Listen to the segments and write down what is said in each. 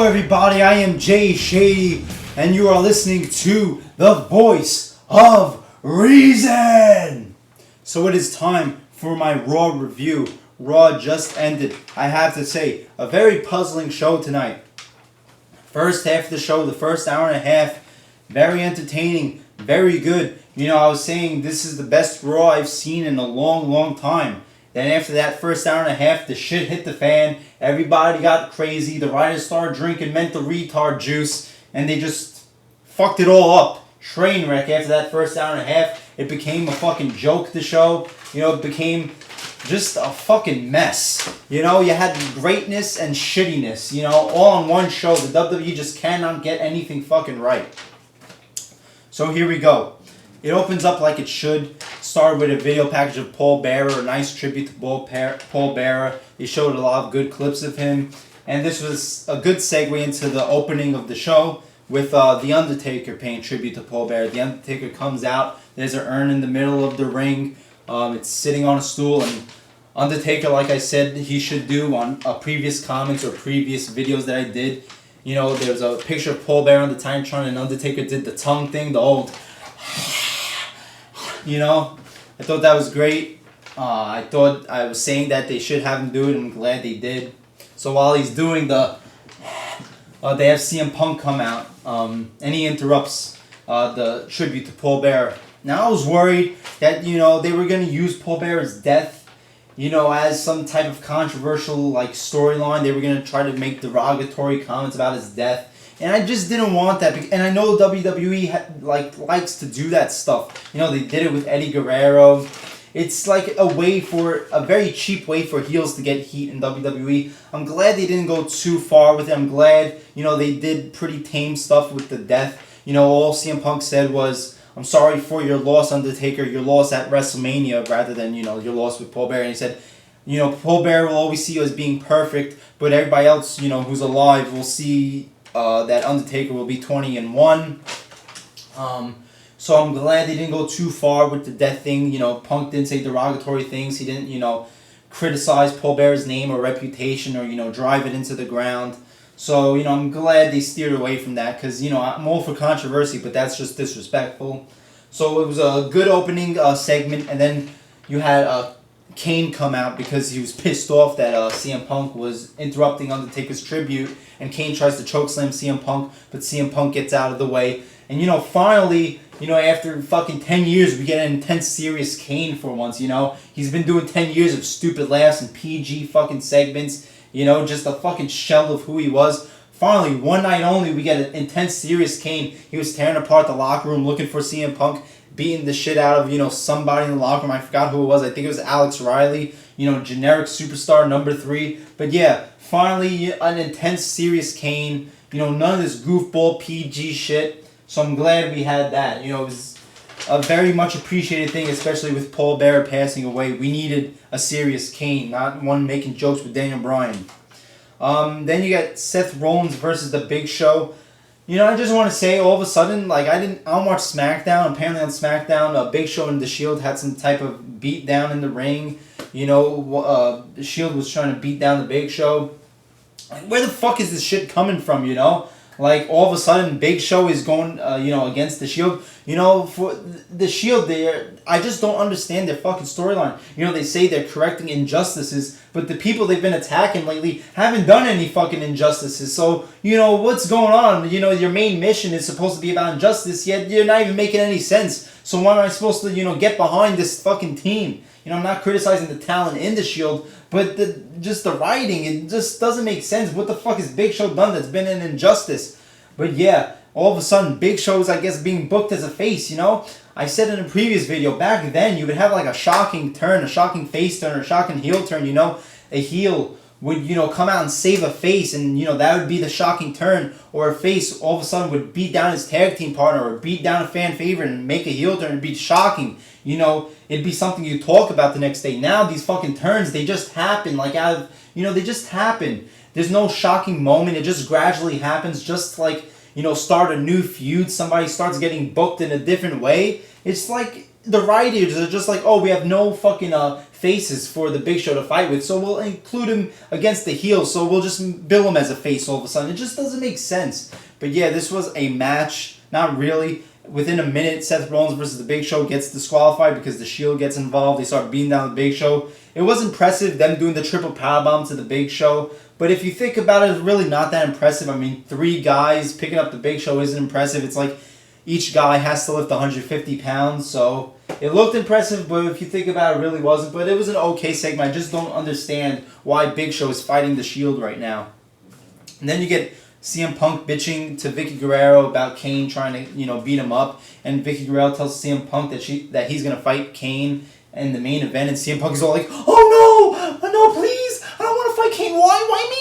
everybody, I am Jay Shady, and you are listening to the Voice of Reason. So it is time for my Raw review. Raw just ended. I have to say, a very puzzling show tonight. First half of the show, the first hour and a half, very entertaining, very good. You know, I was saying this is the best Raw I've seen in a long, long time. Then after that first hour and a half, the shit hit the fan. Everybody got crazy. The writers started drinking mental retard juice. And they just fucked it all up. Train wreck after that first hour and a half. It became a fucking joke, the show. You know, it became just a fucking mess. You know, you had greatness and shittiness. You know, all on one show. The WWE just cannot get anything fucking right. So here we go. It opens up like it should. Started with a video package of Paul Bearer, a nice tribute to Paul Bearer. They showed a lot of good clips of him. And this was a good segue into the opening of the show with The Undertaker paying tribute to Paul Bearer. The Undertaker comes out. There's an urn in the middle of the ring. It's sitting on a stool. And Undertaker, like I said, he should do on previous comments or previous videos that I did. You know, there's a picture of Paul Bearer on the Titantron, and Undertaker did the tongue thing, the old... You know, I thought that was great. I thought I was saying that they should have him do it, and I'm glad they did. So while he's doing the... they have CM Punk come out, and he interrupts the tribute to Paul Bearer. Now I was worried that, you know, they were going to use Paul Bearer's death, you know, as some type of controversial, like, storyline. They were going to try to make derogatory comments about his death. And I just didn't want that. And I know WWE likes to do that stuff. You know, they did it with Eddie Guerrero. It's like a very cheap way for heels to get heat in WWE. I'm glad they didn't go too far with it. I'm glad, you know, they did pretty tame stuff with the death. You know, all CM Punk said was, I'm sorry for your loss, Undertaker. Your loss at Wrestlemania, rather than, you know, your loss with Paul Bearer. And he said, you know, Paul Bearer will always see you as being perfect, but everybody else, you know, who's alive will see... that Undertaker will be 20-1. So I'm glad they didn't go too far with the death thing. You know, Punk didn't say derogatory things. He didn't, you know, criticize Paul Bearer's name or reputation or, you know, drive it into the ground. So, you know, I'm glad they steered away from that because, you know, I'm all for controversy, but that's just disrespectful. So it was a good opening segment, and then you had Kane come out because he was pissed off that CM Punk was interrupting Undertaker's tribute, and Kane tries to chokeslam CM Punk, but CM Punk gets out of the way. And, you know, finally, you know, after fucking 10 years, we get an intense, serious Kane for once, you know. He's been doing 10 years of stupid laughs and PG fucking segments, you know, just a fucking shell of who he was. Finally, one night only, we get an intense, serious Kane. He was tearing apart the locker room looking for CM Punk, beating the shit out of, you know, somebody in the locker room. I forgot who it was. I think it was Alex Riley, you know, generic superstar number 3. But yeah, finally, an intense, serious Kane. You know, none of this goofball PG shit. So I'm glad we had that. You know, it was a very much appreciated thing, especially with Paul Bearer passing away. We needed a serious Kane, not one making jokes with Daniel Bryan. Then you got Seth Rollins versus The Big Show. You know, I just want to say, all of a sudden, like, I don't watch SmackDown. Apparently on SmackDown, Big Show and The Shield had some type of beat down in the ring. You know, The Shield was trying to beat down The Big Show. Like, where the fuck is this shit coming from, you know? Like, all of a sudden, Big Show is going, you know, against The Shield. You know, for The Shield, I just don't understand their fucking storyline. You know, they say they're correcting injustices, but the people they've been attacking lately haven't done any fucking injustices. So, you know, what's going on? You know, your main mission is supposed to be about injustice, yet you're not even making any sense. So why am I supposed to, you know, get behind this fucking team? You know, I'm not criticizing the talent in The Shield, but just the writing, it just doesn't make sense. What the fuck has Big Show done that's been an injustice? But yeah, all of a sudden, Big Show is, I guess, being booked as a face, you know? I said in a previous video, back then, you would have like a shocking turn, a shocking face turn, or a shocking heel turn, you know? A heel would, you know, come out and save a face, and, you know, that would be the shocking turn. Or a face all of a sudden would beat down his tag team partner or beat down a fan favorite and make a heel turn. It'd be shocking. You know, it'd be something you talk about the next day. Now, these fucking turns, they just happen, like out of, you know, they just happen. There's no shocking moment. It just gradually happens, just like, you know, start a new feud. Somebody starts getting booked in a different way. It's like the writers are just like, oh, we have no fucking faces for the Big Show to fight with, so we'll include him against the heels, so we'll just bill him as a face all of a sudden. It just doesn't make sense. But yeah, this was a match. Not really. Within a minute, Seth Rollins versus the Big Show gets disqualified because the Shield gets involved. They start beating down the Big Show. It was impressive, them doing the triple powerbomb to the Big Show. But if you think about it, it's really not that impressive. I mean, 3 guys picking up the Big Show isn't impressive. It's like each guy has to lift 150 pounds. So it looked impressive, but if you think about it, it really wasn't. But it was an okay segment. I just don't understand why Big Show is fighting the Shield right now. And then you get CM Punk bitching to Vicky Guerrero about Kane trying to, beat him up. And Vicky Guerrero tells CM Punk that he's going to fight Kane in the main event. And CM Punk is all like, oh no, please, I don't want to fight Kane. Why me?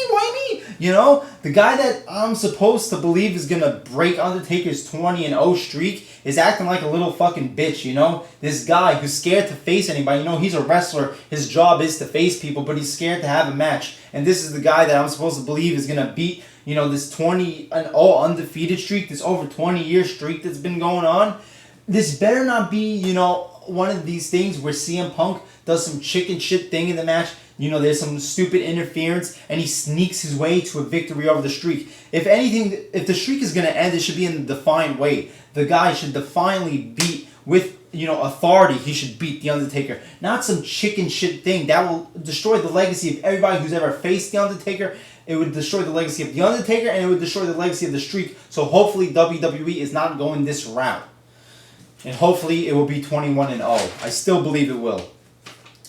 The guy that I'm supposed to believe is going to break Undertaker's 20-0 streak is acting like a little fucking bitch, This guy who's scared to face anybody. He's a wrestler. His job is to face people, but he's scared to have a match. And this is the guy that I'm supposed to believe is going to beat, this 20-0 undefeated streak, this over 20-year streak that's been going on. This better not be, one of these things where CM Punk does some chicken shit thing in the match. There's some stupid interference, and he sneaks his way to a victory over the streak. If anything, if the streak is going to end, it should be in a defined way. The guy should definitely beat with, authority. He should beat The Undertaker. Not some chicken shit thing. That will destroy the legacy of everybody who's ever faced The Undertaker. It would destroy the legacy of The Undertaker, and it would destroy the legacy of the streak. So hopefully WWE is not going this route. And hopefully it will be 21-0. I still believe it will.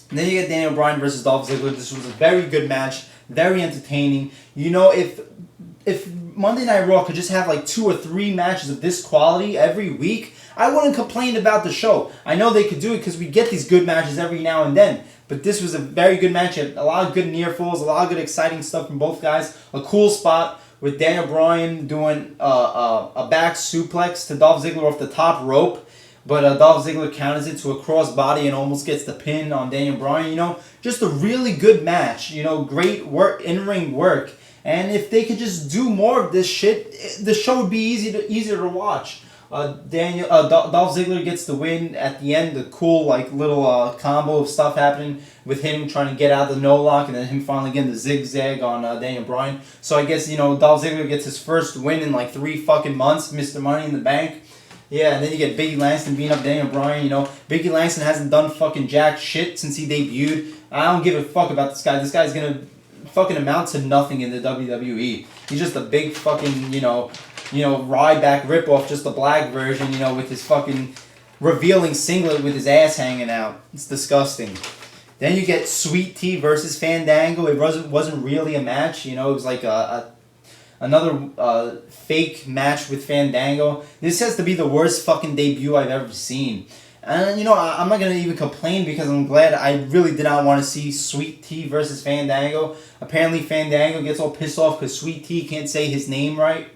And then you get Daniel Bryan versus Dolph Ziggler. This was a very good match, very entertaining. If Monday Night Raw could just have like 2 or 3 matches of this quality every week, I wouldn't complain about the show. I know they could do it because we get these good matches every now and then. But this was a very good match. It had a lot of good near falls, a lot of good exciting stuff from both guys. A cool spot with Daniel Bryan doing a back suplex to Dolph Ziggler off the top rope. But Dolph Ziggler counters it to a crossbody and almost gets the pin on Daniel Bryan. Just a really good match. Great work, in-ring work. And if they could just do more of this shit, the show would be easier to watch. Dolph Ziggler gets the win at the end. The cool little combo of stuff happening with him trying to get out of the no-lock and then him finally getting the zigzag on Daniel Bryan. So I guess, Dolph Ziggler gets his first win in 3 fucking months, Mr. Money in the Bank. Yeah, and then you get Biggie Langston beating up Daniel Bryan. Biggie Langston hasn't done fucking jack shit since he debuted. I don't give a fuck about this guy. This guy's gonna fucking amount to nothing in the WWE. He's just a big fucking, Ryback ripoff, just the black version, with his fucking revealing singlet with his ass hanging out. It's disgusting. Then you get Sweet Tea versus Fandango. It wasn't really a match. It was like another fake match with Fandango. This has to be the worst fucking debut I've ever seen. And, I'm not going to even complain because I'm glad. I really did not want to see Sweet Tea versus Fandango. Apparently Fandango gets all pissed off because Sweet Tea can't say his name right.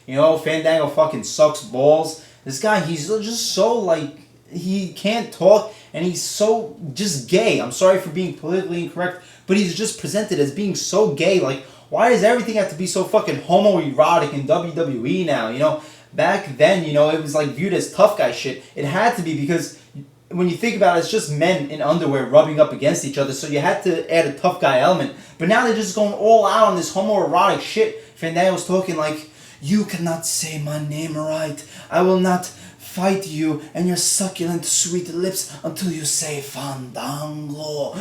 Fandango fucking sucks balls. This guy, he's just so, he can't talk, and he's so just gay. I'm sorry for being politically incorrect, but he's just presented as being so gay. Why does everything have to be so fucking homoerotic in WWE now? Back then, it was viewed as tough guy shit. It had to be because when you think about it, it's just men in underwear rubbing up against each other, so you had to add a tough guy element. But now they're just going all out on this homoerotic shit. Fandango's talking you cannot say my name right. I will not fight you and your succulent sweet lips until you say Fandango.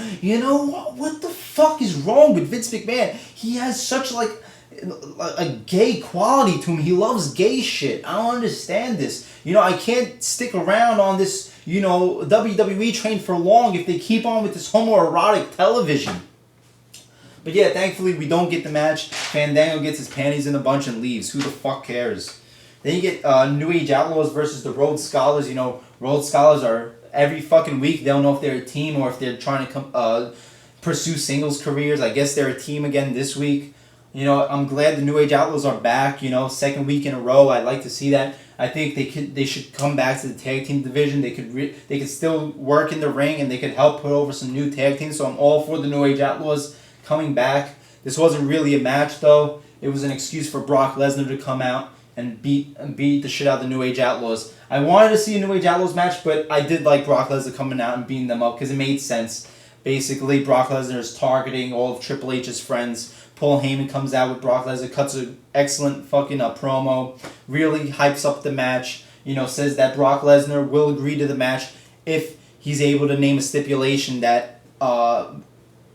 What the fuck is wrong with Vince McMahon? He has such a gay quality to him. He loves gay shit. I don't understand this. I can't stick around on this, WWE train for long if they keep on with this homoerotic television. But yeah, thankfully we don't get the match. Fandango gets his panties in a bunch and leaves. Who the fuck cares? Then you get New Age Outlaws versus the Rhodes Scholars. Rhodes Scholars are every fucking week. They don't know if they're a team or if they're trying to pursue singles careers. I guess they're a team again this week. I'm glad the New Age Outlaws are back. 2nd week in a row. I'd like to see that. I think they should come back to the tag team division. They could still work in the ring and they could help put over some new tag teams. So I'm all for the New Age Outlaws coming back. This wasn't really a match though. It was an excuse for Brock Lesnar to come out. and beat the shit out of the New Age Outlaws. I wanted to see a New Age Outlaws match, but I did like Brock Lesnar coming out and beating them up because it made sense. Basically, Brock Lesnar is targeting all of Triple H's friends. Paul Heyman comes out with Brock Lesnar, cuts an excellent fucking promo, really hypes up the match. Says that Brock Lesnar will agree to the match if he's able to name a stipulation that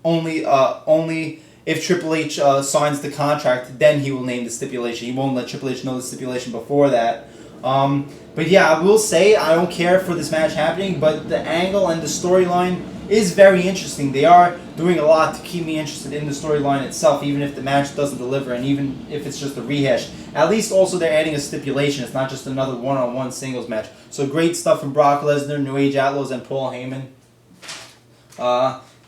only if Triple H signs the contract, then he will name the stipulation. He won't let Triple H know the stipulation before that. But yeah, I will say I don't care for this match happening, but the angle and the storyline is very interesting. They are doing a lot to keep me interested in the storyline itself, even if the match doesn't deliver and even if it's just a rehash. At least also they're adding a stipulation. It's not just another one-on-one singles match. So great stuff from Brock Lesnar, New Age Outlaws, and Paul Heyman.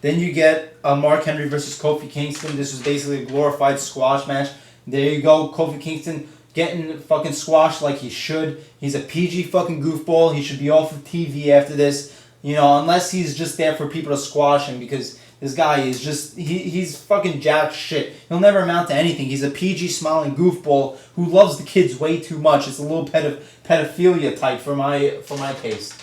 Then you get Mark Henry versus Kofi Kingston. This was basically a glorified squash match. There you go, Kofi Kingston getting fucking squashed like he should. He's a PG fucking goofball. He should be off of TV after this. Unless he's just there for people to squash him, because this guy is just, he's fucking jack shit. He'll never amount to anything. He's a PG smiling goofball who loves the kids way too much. It's a little pedophilia type for my taste.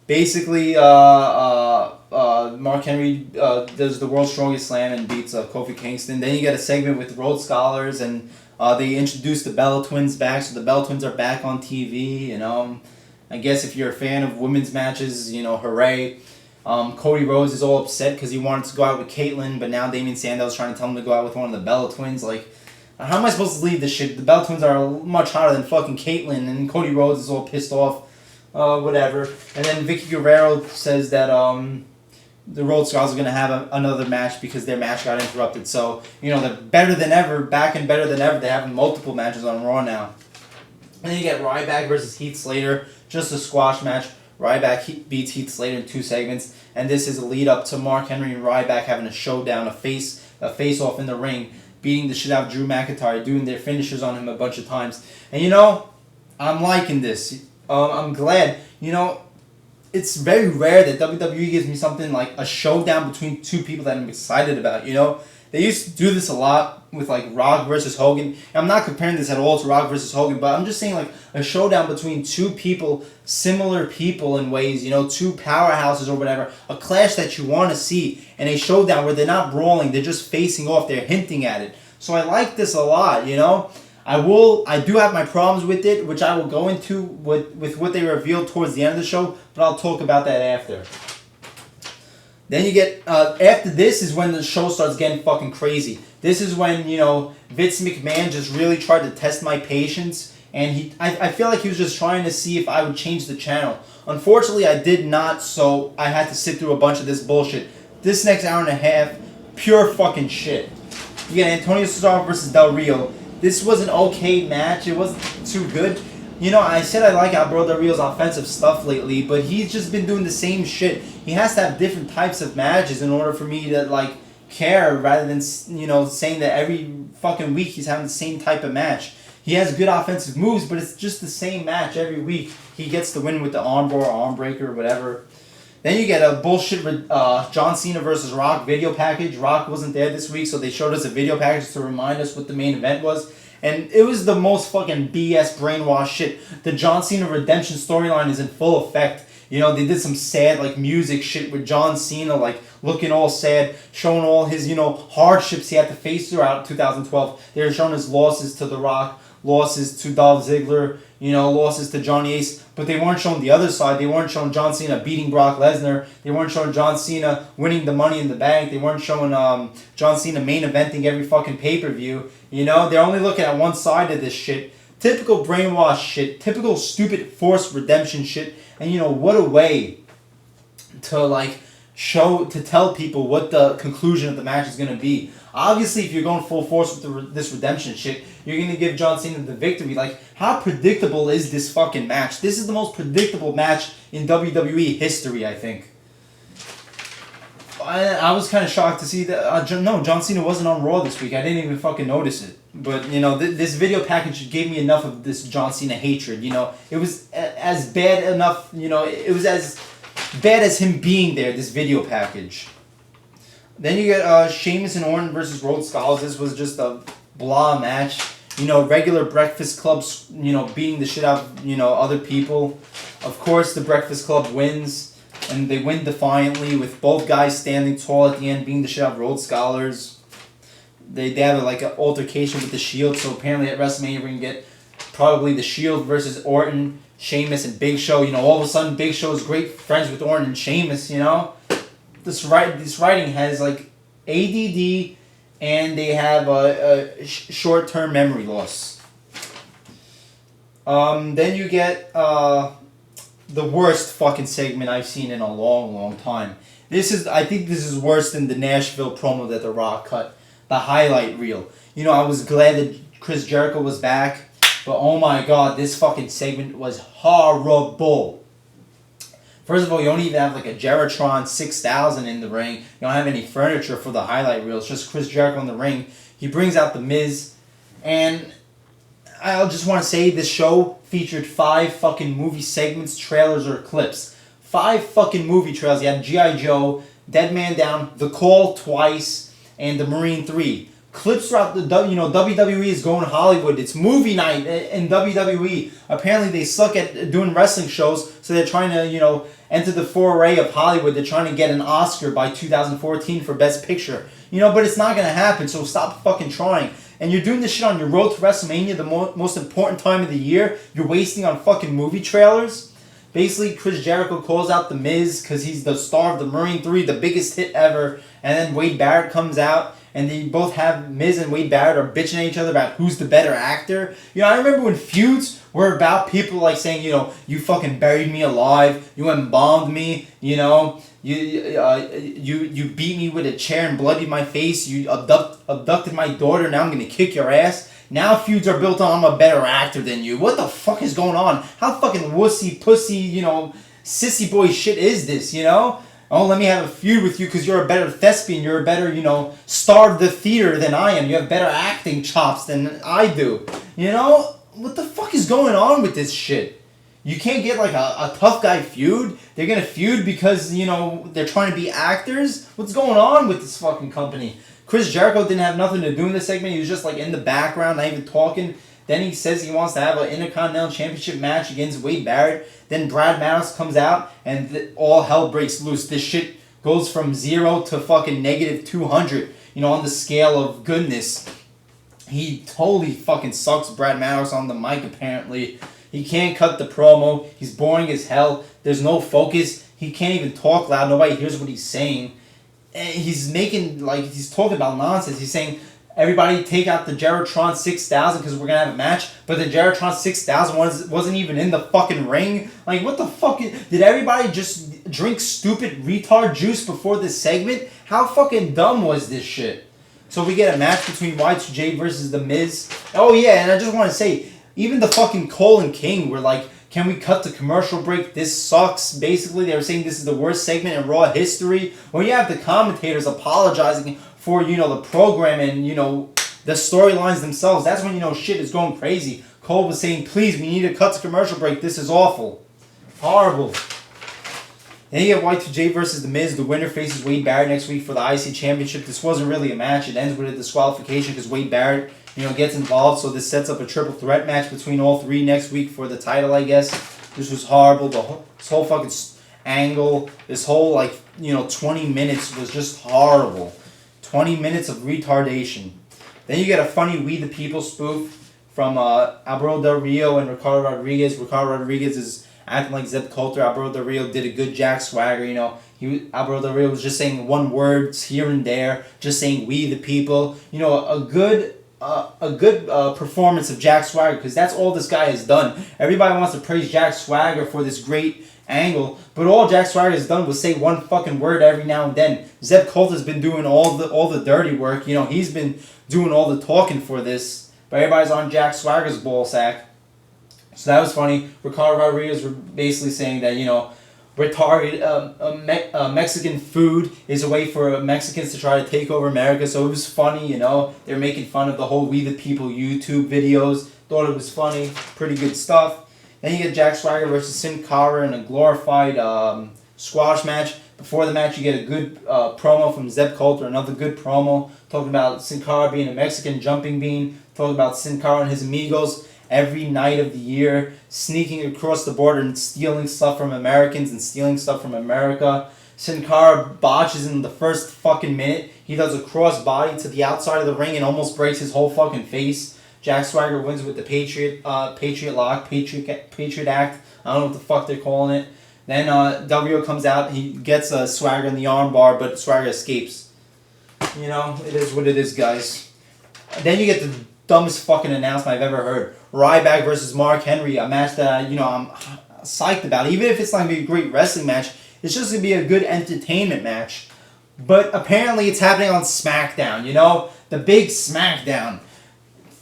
Basically, Mark Henry does the World's Strongest Slam and beats Kofi Kingston. Then you get a segment with Rhodes Scholars, and they introduce the Bella Twins back. So the Bella Twins are back on TV. I guess if you're a fan of women's matches, hooray. Cody Rhodes is all upset because he wanted to go out with Caitlyn, but now Damien Sandow's trying to tell him to go out with one of the Bella Twins. Like, how am I supposed to leave this shit? The Bella Twins are much hotter than fucking Caitlyn, and Cody Rhodes is all pissed off. Whatever. And then Vicky Guerrero says that the Rhodes Scholars are going to have another match because their match got interrupted. So, they're better than ever, back and better than ever. They're having multiple matches on Raw now. And then you get Ryback versus Heath Slater, just a squash match. Ryback beats Heath Slater in 2 segments, and this is a lead up to Mark Henry and Ryback having a showdown, a face off in the ring, beating the shit out of Drew McIntyre, doing their finishers on him a bunch of times. And I'm liking this. I'm glad. It's very rare that WWE gives me something like a showdown between 2 people that I'm excited about. They used to do this a lot with like Rock versus Hogan. I'm not comparing this at all to Rock versus Hogan, but I'm just saying like a showdown between 2 people, similar people in ways, 2 powerhouses or whatever. A clash that you want to see, and a showdown where they're not brawling, they're just facing off, they're hinting at it. So I like this a lot, I do have my problems with it, which I will go into with what they revealed towards the end of the show, but I'll talk about that after. Then you get, after this is when the show starts getting fucking crazy. This is when, Vince McMahon just really tried to test my patience, and I feel like he was just trying to see if I would change the channel. Unfortunately, I did not, so I had to sit through a bunch of this bullshit. This next hour and a half, pure fucking shit. You get Antonio Cesaro versus Del Rio. This was an okay match. It wasn't too good. I said I like Alberto Del Rio's offensive stuff lately, but he's just been doing the same shit. He has to have different types of matches in order for me to, care, rather than, saying that every fucking week he's having the same type of match. He has good offensive moves, but it's just the same match every week. He gets the win with the armbar, arm breaker, whatever. Then you get a bullshit John Cena versus Rock video package. Rock wasn't there this week, so they showed us a video package to remind us what the main event was. And it was the most fucking BS brainwash shit. The John Cena redemption storyline is in full effect. They did some sad, music shit with John Cena, looking all sad, showing all his, hardships he had to face throughout 2012. They were showing his losses to The Rock, losses to Dolph Ziggler, losses to Johnny Ace, but they weren't showing the other side. They weren't showing John Cena beating Brock Lesnar. They weren't showing John Cena winning the Money in the Bank. They weren't showing John Cena main eventing every fucking pay-per-view. They're only looking at one side of this shit. Typical brainwash shit. Typical stupid forced redemption shit. And what a way to to tell people what the conclusion of the match is going to be. Obviously, if you're going full force with this redemption shit, you're going to give John Cena the victory. How predictable is this fucking match? This is the most predictable match in WWE history, I think. I was kind of shocked to see that. No, John Cena wasn't on Raw this week. I didn't even fucking notice it. But, this video package gave me enough of this John Cena hatred. It was as bad enough, it was as bad as him being there, this video package. Then you get Sheamus and Orton versus Rhodes Scholars. This was just a blah match. regular Breakfast Clubs, beating the shit out of, other people. Of course, the Breakfast Club wins, and they win defiantly with both guys standing tall at the end, beating the shit out of Rhodes Scholars. They have like an altercation with the Shield, so apparently at WrestleMania we're going to get probably the Shield versus Orton, Sheamus, and Big Show. All of a sudden Big Show is great friends with Orton and Sheamus, This writing has like ADD, and they have a short-term memory loss. Then you get the worst fucking segment I've seen in a long, long time. I think this is worse than the Nashville promo that The Rock cut. The highlight reel. I was glad that Chris Jericho was back, but oh my god, this fucking segment was horrible. First of all, you don't even have like a Geritron 6000 in the ring. You don't have any furniture for the highlight reel. It's just Chris Jericho in the ring. He brings out The Miz. And I just want to say this show featured 5 fucking movie segments, trailers, or clips. 5 fucking movie trailers. You had G.I. Joe, Dead Man Down, The Call twice, and The Marine 3. Clips throughout the WWE is going Hollywood. It's movie night in WWE. Apparently they suck at doing wrestling shows, so they're trying to enter the foray of Hollywood. They're trying to get an Oscar by 2014 for Best Picture. But it's not gonna happen. So stop fucking trying. And you're doing this shit on your road to WrestleMania, the most important time of the year. You're wasting on fucking movie trailers. Basically, Chris Jericho calls out The Miz because he's the star of the Marine 3, the biggest hit ever. And then Wade Barrett comes out. And they both have Miz and Wade Barrett are bitching at each other about who's the better actor. I remember when feuds were about people like saying, you fucking buried me alive, you embalmed me, you beat me with a chair and bloodied my face, you abducted my daughter, now I'm gonna kick your ass. Now feuds are built on I'm a better actor than you. What the fuck is going on? How fucking wussy, pussy, sissy boy shit is this, Oh, let me have a feud with you because you're a better thespian. You're a better, star of the theater than I am. You have better acting chops than I do. What the fuck is going on with this shit? You can't get like a tough guy feud. They're going to feud because, they're trying to be actors. What's going on with this fucking company? Chris Jericho didn't have nothing to do in this segment. He was just like in the background, not even talking. Then he says he wants to have an Intercontinental Championship match against Wade Barrett. Then Brad Maddox comes out and all hell breaks loose. This shit goes from 0 to fucking negative 200, on the scale of goodness. He totally fucking sucks, Brad Maddox, on the mic apparently. He can't cut the promo. He's boring as hell. There's no focus. He can't even talk loud. Nobody hears what he's saying. And he's talking about nonsense. He's saying, everybody take out the Geritron 6000 because we're going to have a match. But the Geritron 6000 wasn't even in the fucking ring. Like, what the fuck? Did everybody just drink stupid retard juice before this segment? How fucking dumb was this shit? So we get a match between Y2J versus The Miz. Oh yeah, and I just want to say, even the fucking Cole and King were like, can we cut the commercial break? This sucks. Basically, they were saying this is the worst segment in Raw history. When you have the commentators apologizing for, the program and, the storylines themselves, that's when, shit is going crazy. Cole was saying, please, we need to cut the commercial break. This is awful. Horrible. Then you get Y2J versus The Miz. The winner faces Wade Barrett next week for the IC Championship. This wasn't really a match. It ends with a disqualification because Wade Barrett, gets involved. So this sets up a triple threat match between all three next week for the title, I guess. This was horrible. This whole fucking angle, this whole, 20 minutes was just horrible. 20 minutes of retardation. Then you get a funny We the People spoof from Alberto Del Rio and Ricardo Rodriguez. Ricardo Rodriguez is acting like Zeb Coulter. Alberto Del Rio did a good Jack Swagger, Alberto Del Rio was just saying one words here and there, just saying We the People. A good performance of Jack Swagger, because that's all this guy has done. Everybody wants to praise Jack Swagger for this great angle, but all Jack Swagger has done was say one fucking word every now and then. Zeb Coulter's been doing all the dirty work. He's been doing all the talking for this, but everybody's on Jack Swagger's ball sack. So that was funny. Ricardo Rodriguez were basically saying that Mexican food is a way for Mexicans to try to take over America. So it was funny. They're making fun of the whole We the People YouTube videos. Thought it was funny. Pretty good stuff. Then you get Jack Swagger versus Sin Cara in a glorified squash match. Before the match, you get a good promo from Zeb Coulter, another good promo, talking about Sin Cara being a Mexican jumping bean, talking about Sin Cara and his amigos every night of the year, sneaking across the border and stealing stuff from Americans and stealing stuff from America. Sin Cara botches in the first fucking minute. He does a cross body to the outside of the ring and almost breaks his whole fucking face. Jack Swagger wins with the Patriot Lock, Patriot Act. I don't know what the fuck they're calling it. Then Del Rio comes out. He gets Swagger in the armbar, but Swagger escapes. You know, it is what it is, guys. Then you get the dumbest fucking announcement I've ever heard. Ryback versus Mark Henry, a match that I'm psyched about. Even if it's not going to be a great wrestling match, it's just going to be a good entertainment match. But apparently it's happening on SmackDown, you know? The big SmackDown.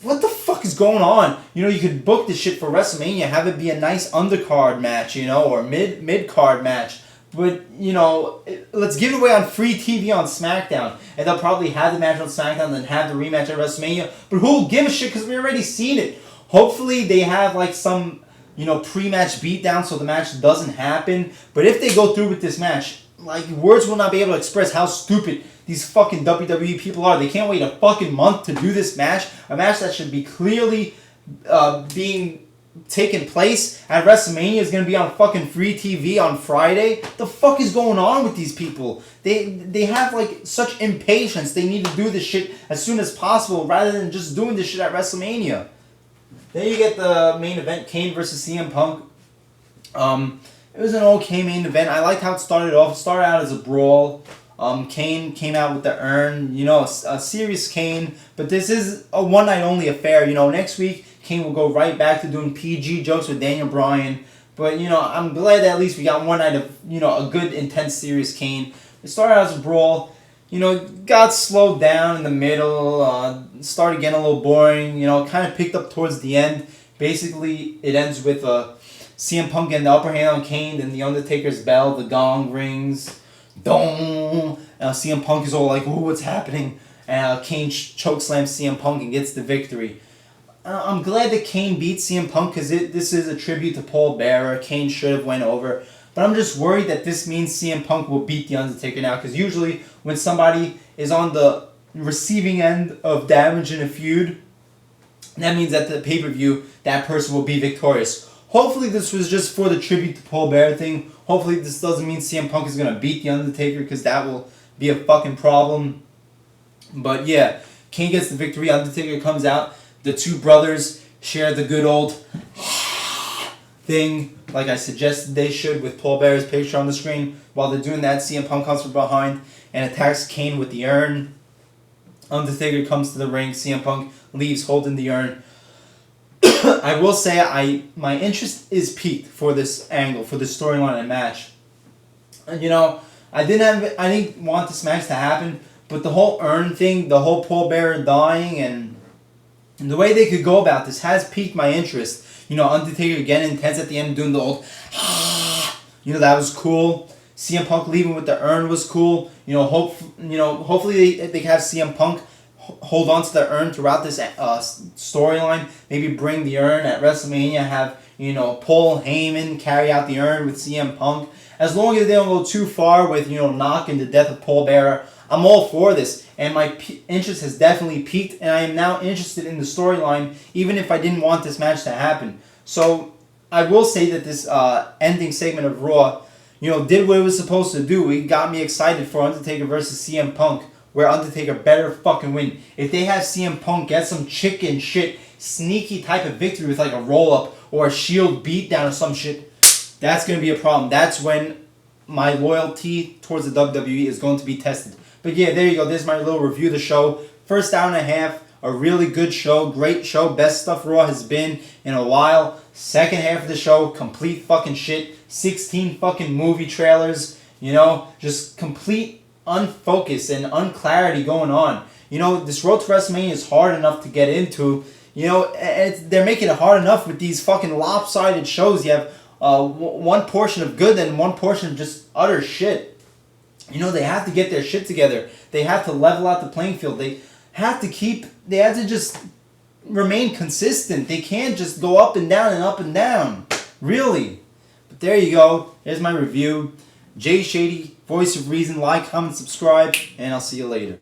What the fuck is going on? You know, you could book this shit for WrestleMania, have it be a nice undercard match, you know, or mid-card match. But, you know, let's give it away on free TV on SmackDown. And they'll probably have the match on SmackDown and then have the rematch at WrestleMania. But who'll give a shit because we already seen it. Hopefully they have, like, some, you know, pre-match beatdown so the match doesn't happen. But if they go through with this match, like, words will not be able to express how stupid these fucking WWE people are. They can't wait a fucking month to do this match. A match that should be clearly being taken place at WrestleMania is going to be on fucking free TV on Friday. The fuck is going on with these people? They have, like, such impatience. They need to do this shit as soon as possible rather than just doing this shit at WrestleMania. Then you get the main event, Kane versus CM Punk. It was an okay main event. I liked how it started off. It started out as a brawl. Kane came out with the urn, you know, a serious Kane, but this is a one-night only affair. You know, next week, Kane will go right back to doing PG jokes with Daniel Bryan, but, you know, I'm glad that at least we got one night of, you know, a good, intense, serious Kane. It started out as a brawl, you know, got slowed down in the middle, started getting a little boring, you know, kind of picked up towards the end. Basically, it ends with CM Punk getting the upper hand on Kane, then the Undertaker's bell, the gong rings. Dong! CM Punk is all like, "Ooh, what's happening?" And Kane chokeslams CM Punk and gets the victory. I'm glad that Kane beat CM Punk because this is a tribute to Paul Bearer. Kane should have went over. But I'm just worried that this means CM Punk will beat The Undertaker now because usually when somebody is on the receiving end of damage in a feud, that means at the pay-per-view, that person will be victorious. Hopefully this was just for the tribute to Paul Bearer thing. Hopefully this doesn't mean CM Punk is going to beat The Undertaker because that will be a fucking problem. But yeah, Kane gets the victory. Undertaker comes out. The two brothers share the good old thing like I suggested they should with Paul Bearer's picture on the screen. While they're doing that, CM Punk comes from behind and attacks Kane with the urn. Undertaker comes to the ring. CM Punk leaves holding the urn. I will say my interest is piqued for this angle, for this storyline and match. And, you know, I didn't want this match to happen, but the whole urn thing, the whole Paul Bearer dying, and the way they could go about this has piqued my interest. You know, Undertaker getting intense at the end, doing the old, you know, that was cool. CM Punk leaving with the urn was cool. You know, hopefully they can have CM Punk hold on to the urn throughout this storyline. Maybe bring the urn at WrestleMania. Have, you know, Paul Heyman carry out the urn with CM Punk. As long as they don't go too far with, you know, knocking the death of Paul Bearer, I'm all for this. And my interest has definitely peaked, and I am now interested in the storyline, even if I didn't want this match to happen. So I will say that this ending segment of Raw, you know, did what it was supposed to do. It got me excited for Undertaker versus CM Punk, where Undertaker better fucking win. If they have CM Punk get some chicken shit, sneaky type of victory with like a roll-up or a Shield beatdown or some shit, that's going to be a problem. That's when my loyalty towards the WWE is going to be tested. But yeah, there you go. There's my little review of the show. First hour and a half, a really good show, great show, best stuff Raw has been in a while. Second half of the show, complete fucking shit. 16 fucking movie trailers, you know, just complete unfocus and unclarity going on. You know, this road to WrestleMania is hard enough to get into. You know, they're making it hard enough with these fucking lopsided shows. You have one portion of good and one portion of just utter shit. You know, they have to get their shit together. They have to level out the playing field. They have to just remain consistent. They can't just go up and down and up and down. Really. But there you go. There's my review. Jay Shady, Voice of Reason. Like, comment, subscribe, and I'll see you later.